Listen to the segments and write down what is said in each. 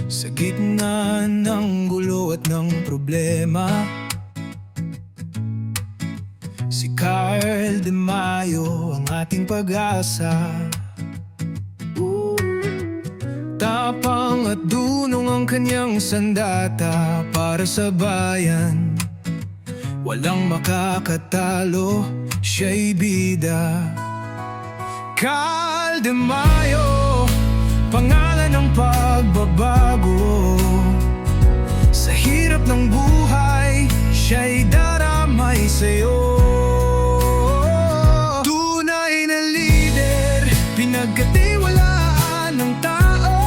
Sa gitna ng gulo at ng problema, si Carl De Mayo ang ating pag-asa. Tapang at dunong ang kanyang sandata para sa bayan. Walang makakatalo, siya'y bida. Carl De Mayo, pangalan ng pagbabago. Sa hirap ng buhay, siya'y daramay sa'yo. Tunay na lider, pinagkatiwalaan ng tao.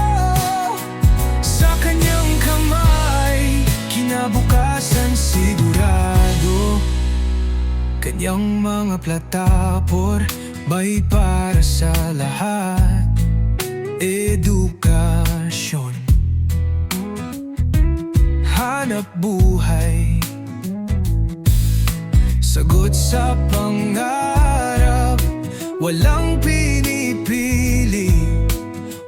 Sa kanyang kamay, kinabukasan sigurado. Kanyang mga platapor, may para sa lahat. Edukasyon, hanap buhay, sagot sa pangarap. Walang pinipili,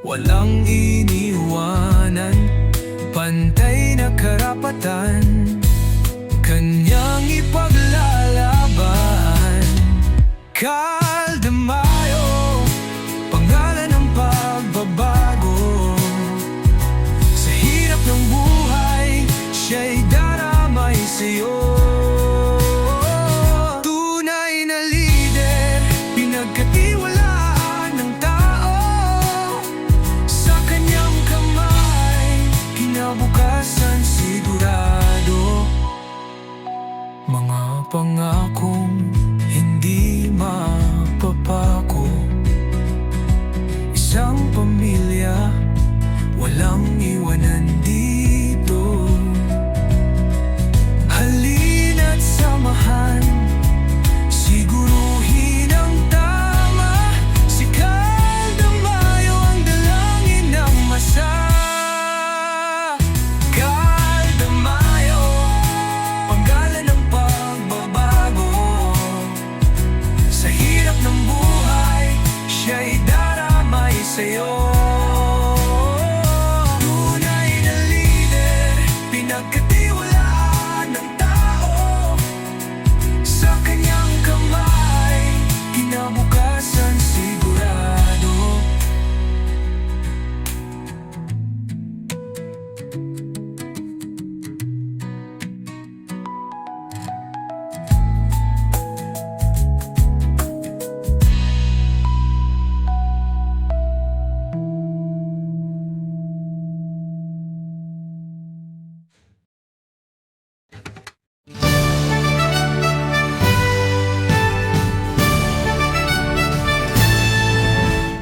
walang iniwanan. Pantay na karapatan, kanyang ipaglalaban. Carl De Mayo, pangalan ng pagbabago. Sa hirap ng buhay, siya'y daramay sa'yo. Tunay na lider, pinagkatiwalaan ng tao. Sa kanyang kamay, kinabukasan sigurado. Mga pangakong hindi mapapako. Isang pamilya, walang iwanan dito. Halina't samahan, siguruhin ang tama. Si Carl De Mayo ang dalangin ng masa. Carl De Mayo, pangalan ng pagbabago. Sa hirap ng buhay, siya'y daramay sa'yo. Tunay na lider, pinagkatiwalaan ng tao. Sa kanyang kamay, kinabukasan sigurado.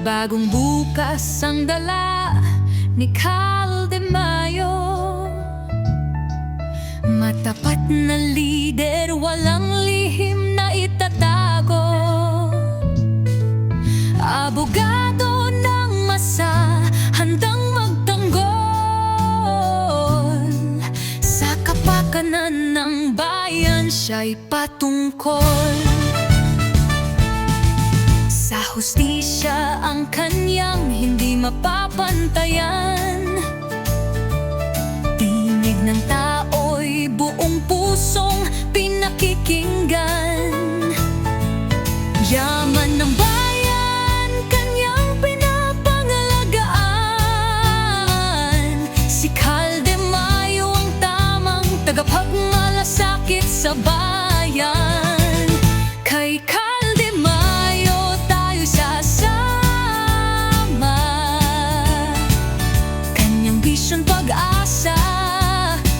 Bagong bukas ang dala ni Carl De Mayo. Matapat na lider, walang lihim na itatago. Abogado ng masa, handang magtanggol. Sa kapakanan ng bayan, siya'y patungkol. Sa hustisya ang kanyang hindi mapapantayan. Tinig ng tao'y buong pusong pinakikinggan. Yaman ng bayan, kanyang pinapangalagaan. Si Carl De Mayo ang tamang tagapagmalasakit sa bayan. Kay Carl De Mayo tayo sasama. Kanyang bisyon, pag-asa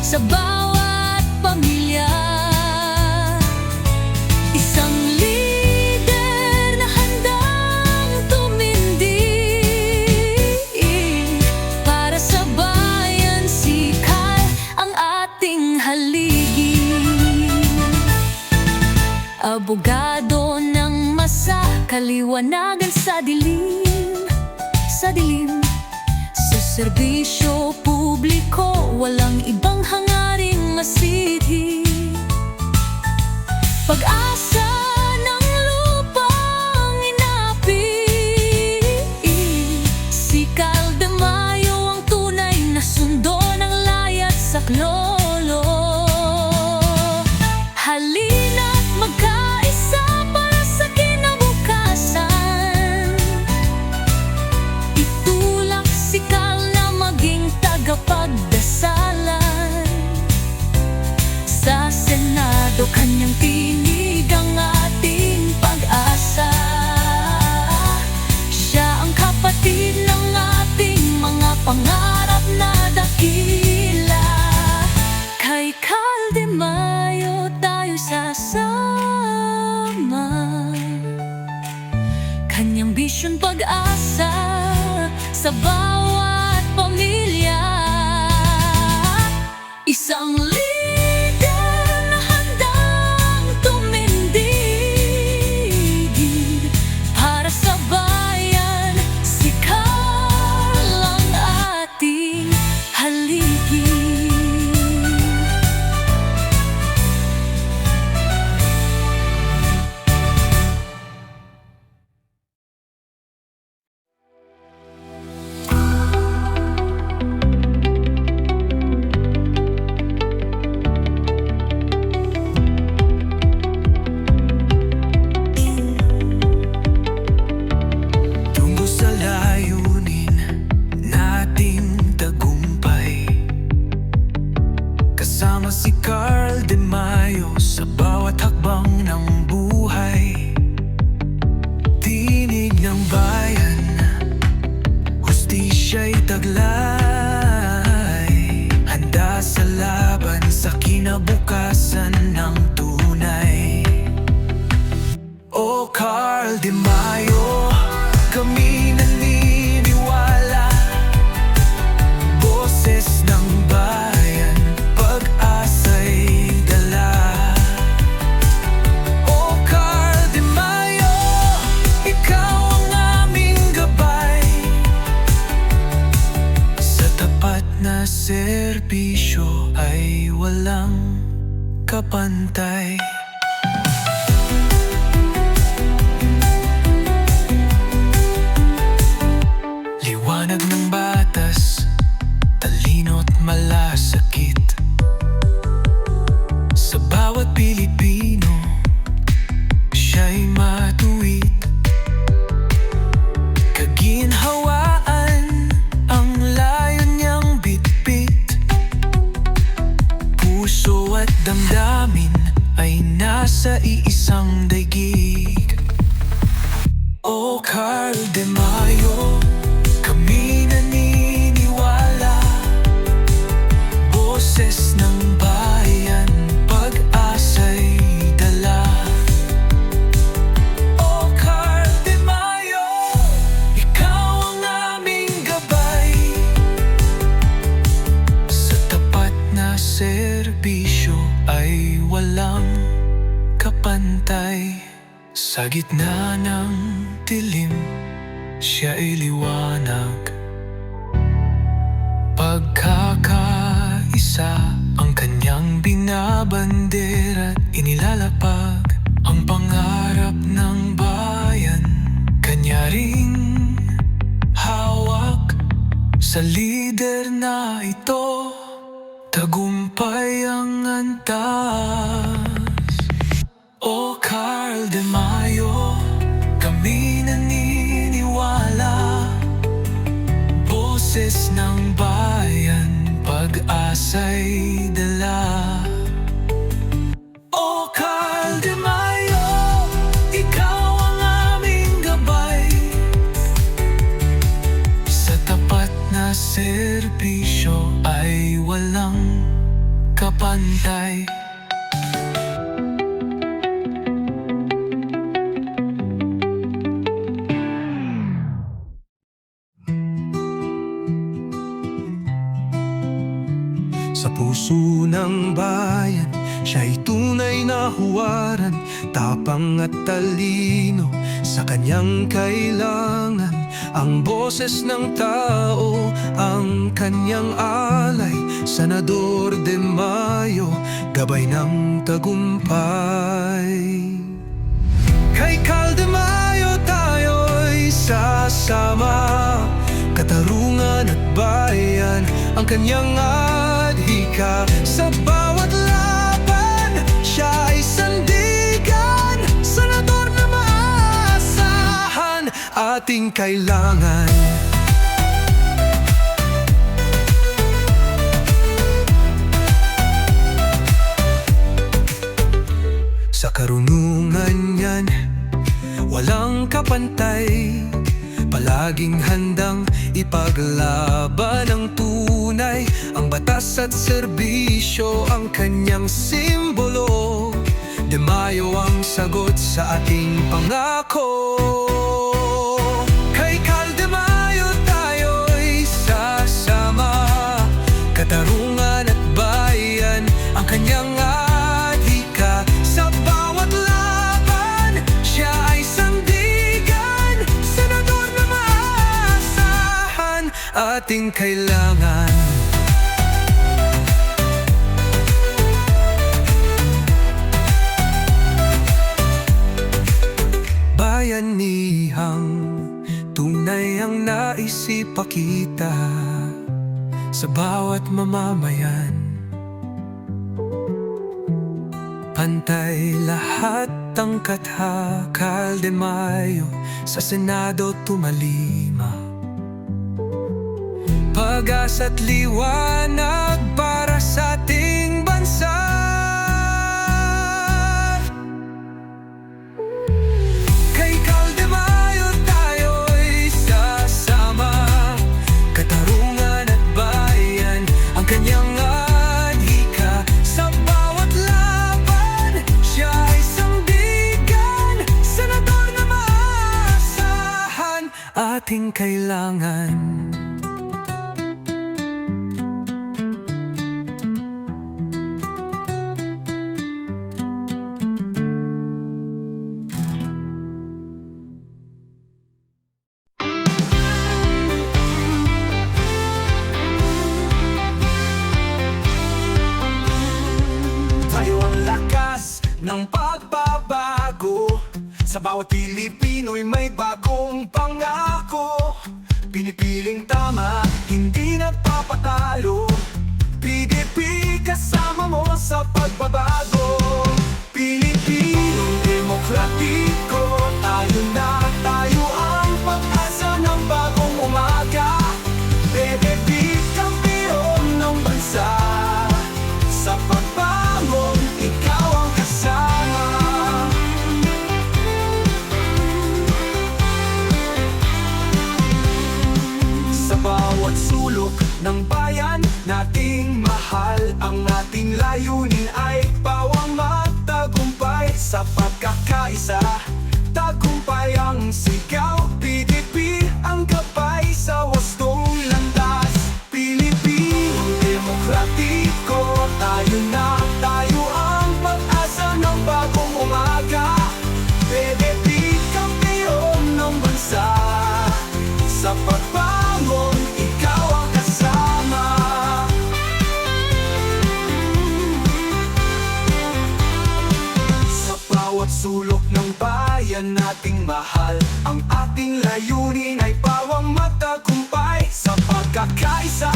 sa bawat pamilya. Isang lider na handang tumindig para sa bayan. Si Carl ang ating haligi. Abogado ng masa, kaliwanagan sa dilim. Sa dilim, sa serbisyo publiko, walang ibang hangaring masidhi. Pag-asa ng lupang inapi. Si Carl De Mayo ang tunay na sundo. lolo. Halina't magkaisa para sa kinabukasan. Itulak si Carl na maging tagapagdasalan. Sa Senado kanyang tinig ang ating pag-asa. Siya ang kapatid ng ating mga pangarap na dakila. Kay Carl De Mayo tayo sasama. Kanyang bisyon pag-asa sa bawat pamilya. Isang leader na handang tumindig para sa bayan. Si Carl ang ating haligi. Tungo sa layunin nating tagumpay. Kasama si Carl De Mayo sa bawat hakbang ng buhay. Tinig ng bayan, hustisya'y taglay. Handa sa laban sa kinabukasan ng tunay. O Carl De Mayo, kami naniniwala. Boses ng bayan, pag-asa'y dala. O Carl De Mayo, ikaw ang aming gabay. Sa tapat na serbisyo ay walang kapantay. Liwanag ng batas, talino't malasakit. Sa bawat Pilipino, siya'y matuwid. Kaginhawaan ang layon niyang bitbit. Puso at damdamin ay nasa iisang daigig. O Carl De Mayo, kami naniniwala. Boses ng bayan, pag-asa'y dala. O Carl De Mayo, ikaw ang aming gabay. Sa tapat na serbisyo ay walang kapantay. Sa gitna ng dilim, siya ay liwanag. Pagkakaisa ang kanyang binabandera't inilalapag. Ang pangarap ng bayan, kanya ring hawak. Sa lider na ito, tagumpay ang antas. O Carl De Mayo, kami naniniwala. Boses ng bayan, pag-asa'y dala. O Carl De Mayo, ikaw ang aming gabay. Sa tapat na serbisyo ay walang kapantay. Sa puso ng bayan, siya'y tunay na huwaran. Tapang at talino sa kanyang kailangan. Ang boses ng tao, ang kanyang alay. Senador De Mayo, gabay ng tagumpay. Kay Carl De Mayo tayo'y sasama. Katarungan at bayan ang kanyang adhika. Sa bawat laban, siya ay sandigan, senador na maasahan, ating kailangan. Sa karunungan niyan, walang kapantay, palaging handang ipaglaban ang tunay. Ang batas at serbisyo ang kanyang simbolo. De Mayo ang sagot sa ating pangako. Kay Cal De Mayo tayo'y sasama, katarungan at bayan ang kanyang adhika. Sa bawat laban, siya ay sandigan, senador na maasahan, ating kailangan. Bayanihang tunay ang naisipakita sa bawat mamamayan. Pantay lahat ang katha, Cal De Mayo sa Senado tumalima. Pag-asa't liwanag para sa ating bansa. Kay Cal De Mayo tayo'y sasama, katarungan at bayan ang kanyang adhika. Sa bawat laban, siya ay sandigan, senador na maasahan, ating kailangan. Tayo ang lakas ng pagbabago. Sa bawat Pilipino'y may bagong pangako. Pinipiling tama, hindi nagpapatalo. PDP kasama mo sa pagbabago. Pilipinong demokratiko, tayo na, tayo ang pag-asa ng bagong umaga. PDP kampiyon ng bansa, sa pagbangon, ikaw ang kasama. Sa bawat sulok ng bayan nating mahal, ang ating layunin ay pawang magtagumpay. Sa pagkakaisa, tagumpay ang sigaw. PDP ang gabay sa wastong landas. Pilipinong demokratiko, tayo na, tayo ang pag-asa ng bagong umaga. PDP kampiyon ng bansa, sa pagbangon, ikaw ang kasama. Sa bawat sulok ng bayan nating mahal, ang ating layunin ay pawang magtagumpay. Sa pagkakaisa,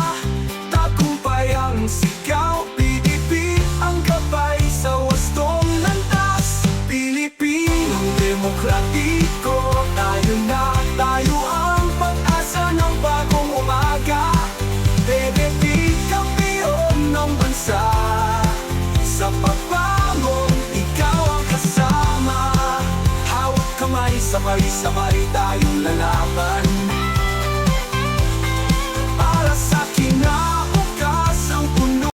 tagumpay ang sigaw. PDP ang gabay sa wastong landas. Pilipinong demokratiko, tayo na, tayo ang pag-asa ng bagong umaga. PDP kampiyon ng bansa, sa pagbangon, ikaw ang kasama. Hawak kamay, sabay-sabay tayong lalaban.